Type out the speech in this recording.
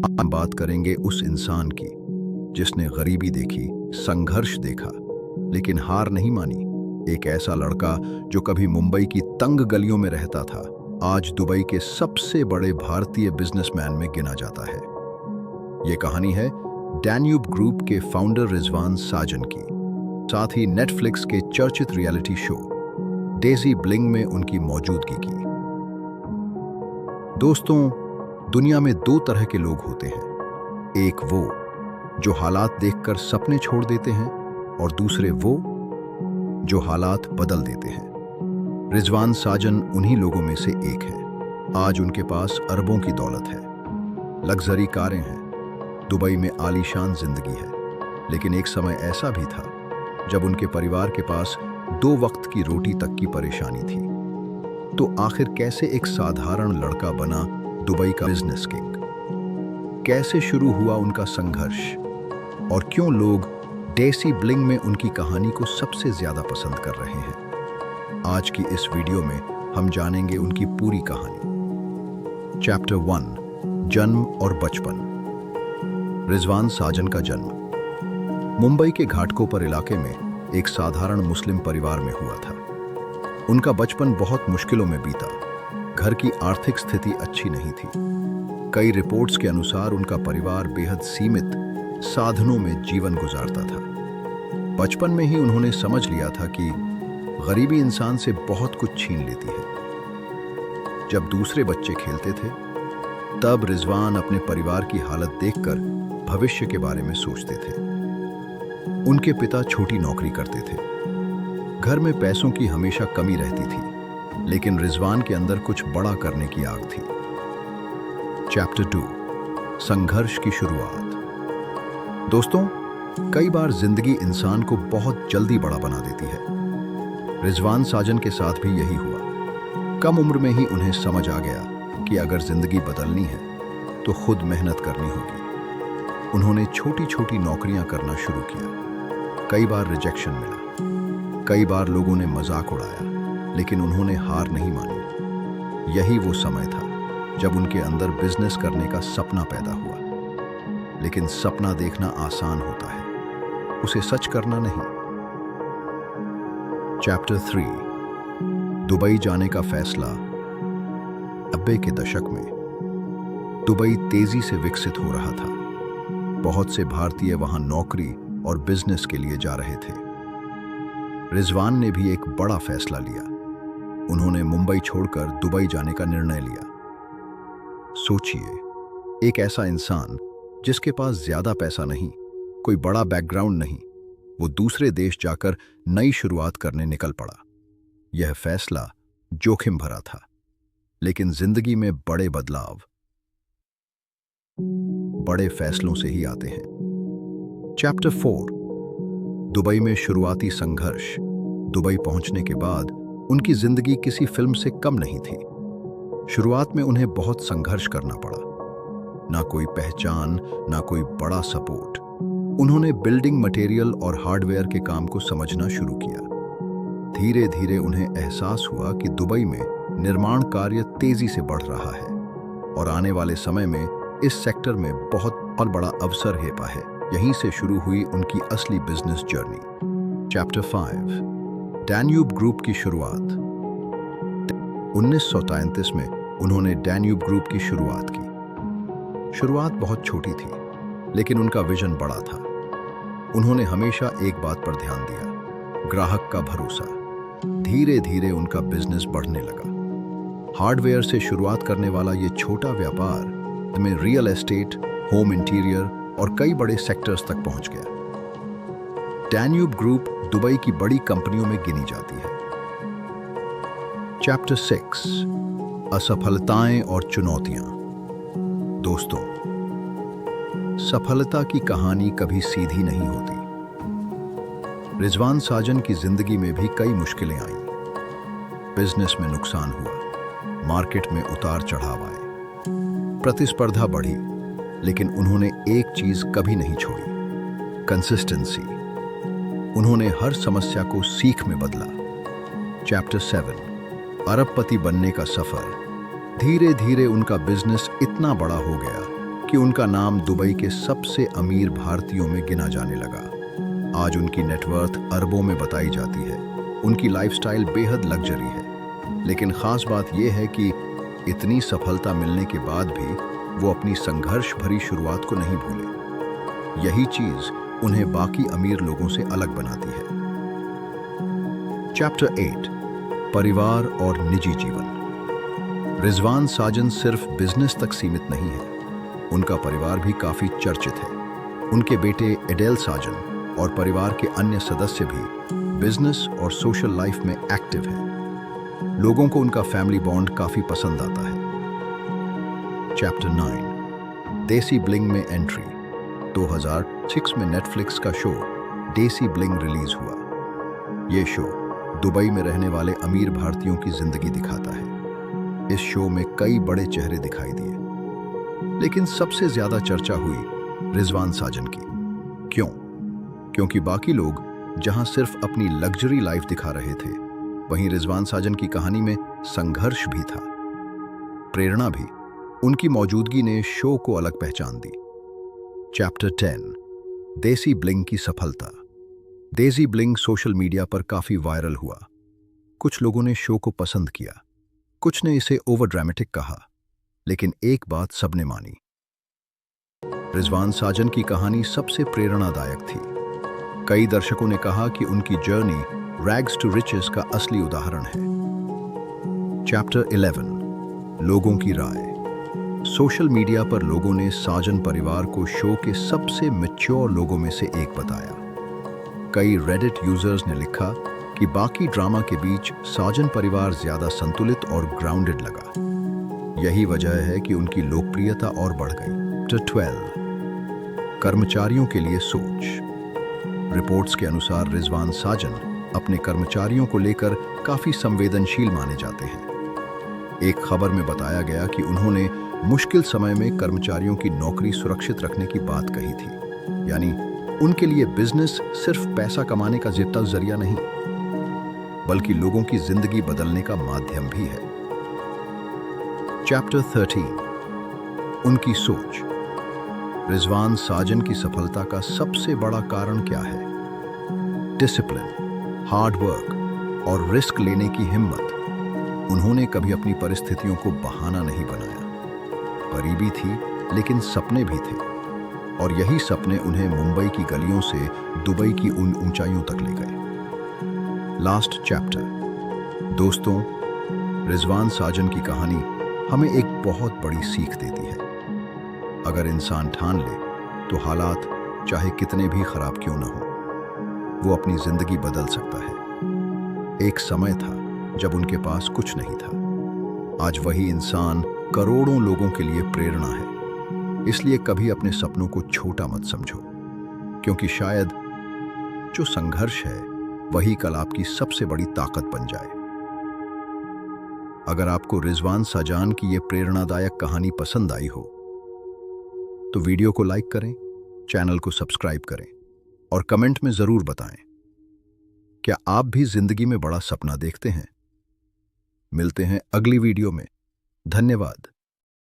हम बात करेंगे उस इंसान की जिसने गरीबी देखी, संघर्ष देखा, लेकिन हार नहीं मानी। एक ऐसा लड़का जो कभी मुंबई की तंग गलियों में रहता था, आज दुबई के सबसे बड़े भारतीय बिजनेसमैन में गिना जाता है। ये कहानी है डैन्यूब ग्रुप के फाउंडर रिजवान साजन की, साथ ही नेटफ्लिक्स के चर्चित रियलिटी शो डेजी ब्लिंग में उनकी मौजूदगी की। दोस्तों, दुनिया में दो तरह के लोग होते हैं। एक वो जो हालात देखकर सपने छोड़ देते हैं और दूसरे वो जो हालात बदल देते हैं। रिजवान साजन उन्हीं लोगों में से एक है। आज उनके पास अरबों की दौलत है, लग्जरी कारें हैं, दुबई में आलीशान जिंदगी है। लेकिन एक समय ऐसा भी था जब उनके परिवार के पास 2 वक्त की रोटी तक की परेशानी थी। तो आखिर कैसे एक साधारण लड़का बना दुबई का बिजनेस किंग? कैसे शुरू हुआ उनका संघर्ष और क्यों लोग डेजी ब्लिंग में उनकी कहानी को सबसे ज्यादा पसंद कर रहे हैं? आज की इस वीडियो में हम जानेंगे उनकी पूरी कहानी। चैप्टर 1, जन्म और बचपन। रिजवान साजन का जन्म मुंबई के घाटकोपर इलाके में एक साधारण मुस्लिम परिवार में हुआ था। उनका बचपन बहुत मुश्किलों में बीता। घर की आर्थिक स्थिति अच्छी नहीं थी। कई रिपोर्ट्स के अनुसार उनका परिवार बेहद सीमित साधनों में जीवन गुजारता था। बचपन में ही उन्होंने समझ लिया था कि गरीबी इंसान से बहुत कुछ छीन लेती है। जब दूसरे बच्चे खेलते थे, तब रिजवान अपने परिवार की हालत देखकर भविष्य के बारे में सोचते थे। उनके पिता छोटी नौकरी करते थे। घर में पैसों की हमेशा कमी रहती थी, लेकिन रिजवान के अंदर कुछ बड़ा करने की आग थी। चैप्टर 2, संघर्ष की शुरुआत। दोस्तों, कई बार जिंदगी इंसान को बहुत जल्दी बड़ा बना देती है। रिजवान साजन के साथ भी यही हुआ। कम उम्र में ही उन्हें समझ आ गया कि अगर जिंदगी बदलनी है तो खुद मेहनत करनी होगी। उन्होंने छोटी छोटी नौकरियां करना शुरू किया। कई बार रिजेक्शन मिला, कई बार लोगों ने मजाक उड़ाया, लेकिन उन्होंने हार नहीं मानी। यही वो समय था जब उनके अंदर बिजनेस करने का सपना पैदा हुआ। लेकिन सपना देखना आसान होता है, उसे सच करना नहीं। चैप्टर 3, दुबई जाने का फैसला। 90 के दशक में दुबई तेजी से विकसित हो रहा था। बहुत से भारतीय वहां नौकरी और बिजनेस के लिए जा रहे थे। रिजवान ने भी एक बड़ा फैसला लिया। उन्होंने मुंबई छोड़कर दुबई जाने का निर्णय लिया। सोचिए, एक ऐसा इंसान जिसके पास ज्यादा पैसा नहीं, कोई बड़ा बैकग्राउंड नहीं, वो दूसरे देश जाकर नई शुरुआत करने निकल पड़ा। यह फैसला जोखिम भरा था, लेकिन जिंदगी में बड़े बदलाव बड़े फैसलों से ही आते हैं। चैप्टर 4, दुबई में शुरुआती संघर्ष। दुबई पहुंचने के बाद उनकी जिंदगी किसी फिल्म से कम नहीं थी। शुरुआत में उन्हें बहुत संघर्ष करना पड़ा। ना कोई पहचान, ना कोई बड़ा सपोर्ट। उन्होंने बिल्डिंग मटेरियल और हार्डवेयर के काम को समझना शुरू किया। धीरे धीरे उन्हें एहसास हुआ कि दुबई में निर्माण कार्य तेजी से बढ़ रहा है और आने वाले समय में इस सेक्टर में बहुत बड़ा अवसर हेपा है। यहीं से शुरू हुई उनकी असली business journey. Chapter 5, Danube group की शुरुआत। 1933 में उन्होंने डैन्यूब ग्रुप की शुरुआत की। शुरुआत बहुत छोटी थी, लेकिन उनका विजन बड़ा था। उन्होंने हमेशा एक बात पर ध्यान दिया, ग्राहक का भरोसा। धीरे धीरे उनका बिजनेस बढ़ने लगा। हार्डवेयर से शुरुआत करने वाला ये छोटा व्यापार में रियल एस्टेट, होम इंटीरियर और कई बड़े सेक्टर्स तक पहुंच गया। डैन्यूब ग्रुप दुबई की बड़ी कंपनियों में गिनी जाती है। चैप्टर 6, असफलताएं और चुनौतियां। दोस्तों, सफलता की कहानी कभी सीधी नहीं होती। रिजवान साजन की जिंदगी में भी कई मुश्किलें आईं। बिजनेस में नुकसान हुआ, मार्केट में उतार चढ़ाव आए, प्रतिस्पर्धा बढ़ी, लेकिन उन्होंने एक चीज कभी नहीं छोड़ी, कंसिस्टेंसी। उन्होंने हर समस्या को सीख में बदला। चैप्टर 7, अरबपति बनने का सफर। धीरे धीरे उनका बिजनेस इतना बड़ा हो गया कि उनका नाम दुबई के सबसे अमीर भारतीयों में गिना जाने लगा। आज उनकी नेटवर्थ अरबों में बताई जाती है। उनकी लाइफस्टाइल बेहद लग्जरी है, लेकिन खास बात यह है कि इतनी सफलता मिलने के बाद भी वो अपनी संघर्ष भरी शुरुआत को नहीं भूले। यही चीज उन्हें बाकी अमीर लोगों से अलग बनाती है। चैप्टर 8, परिवार और निजी जीवन। रिजवान साजन सिर्फ बिजनेस तक सीमित नहीं है, उनका परिवार भी काफी चर्चित है। उनके बेटे एडेल साजन और परिवार के अन्य सदस्य भी बिजनेस और सोशल लाइफ में एक्टिव हैं। लोगों को उनका फैमिली बॉन्ड काफी पसंद आता है। चैप्टर 9, देसी ब्लिंग में एंट्री। 2006 में नेटफ्लिक्स का शो देसी ब्लिंग रिलीज हुआ। ये शो दुबई में रहने वाले अमीर भारतीयों की जिंदगी दिखाता है। इस शो में कई बड़े चेहरे दिखाई दिए, लेकिन सबसे ज्यादा चर्चा हुई रिजवान साजन की। क्यों? क्योंकि बाकी लोग जहां सिर्फ अपनी लग्जरी लाइफ दिखा रहे थे, वहीं रिजवान साजन की कहानी में संघर्ष भी था, प्रेरणा भी। उनकी मौजूदगी ने शो को अलग पहचान दी। चैप्टर 10, देसी ब्लिंग की सफलता। देसी ब्लिंग सोशल मीडिया पर काफी वायरल हुआ। कुछ लोगों ने शो को पसंद किया, कुछ ने इसे ओवर ड्रामेटिक कहा, लेकिन एक बात सबने मानी। रिजवान साजन की कहानी सबसे प्रेरणादायक थी। कई दर्शकों ने कहा कि उनकी जर्नी रैग्स टू रिचेस का असली उदाहरण है। चैप्टर 11, लोगों की राय। सोशल मीडिया पर लोगों ने साजन परिवार को शो के सबसे मैच्योर लोगों में से एक बताया। कई रेडिट यूजर्स ने लिखा कि बाकी ड्रामा के बीच साजन परिवार ज्यादा संतुलित और ग्राउंडेड लगा। यही वजह है कि उनकी लोकप्रियता और बढ़ गई। चैप्टर 12, कर्मचारियों के लिए सोच। रिपोर्ट्स के अनुसार रिजवान साजन अपने कर्मचारियों को लेकर काफी संवेदनशील माने जाते हैं। एक खबर में बताया गया कि उन्होंने मुश्किल समय में कर्मचारियों की नौकरी सुरक्षित रखने की बात कही थी। यानी उनके लिए बिजनेस सिर्फ पैसा कमाने का जरिया नहीं, बल्कि लोगों की जिंदगी बदलने का माध्यम भी है। चैप्टर 13, उनकी सोच। रिजवान साजन की सफलता का सबसे बड़ा कारण क्या है? डिसिप्लिन, हार्ड वर्क और रिस्क लेने की हिम्मत। उन्होंने कभी अपनी परिस्थितियों को बहाना नहीं बनाया। गरीबी थी, लेकिन सपने भी थे, और यही सपने उन्हें मुंबई की गलियों से दुबई की उन ऊंचाइयों तक ले गए। Last chapter. दोस्तों, रिजवान साजन की कहानी हमें एक बहुत बड़ी सीख देती है। अगर इंसान ठान ले तो हालात चाहे कितने भी खराब क्यों न हो, वो अपनी जिंदगी बदल सकता है। एक समय था जब उनके पास कुछ नहीं था। आज वही इंसान करोड़ों लोगों के लिए प्रेरणा है। इसलिए कभी अपने सपनों को छोटा मत समझो, क्योंकि शायद जो संघर्ष है वही कल आपकी सबसे बड़ी ताकत बन जाए। अगर आपको रिजवान साजन की ये प्रेरणादायक कहानी पसंद आई हो तो वीडियो को लाइक करें, चैनल को सब्सक्राइब करें और कमेंट में जरूर बताएं, क्या आप भी जिंदगी में बड़ा सपना देखते हैं? मिलते हैं अगली वीडियो में। धन्यवाद।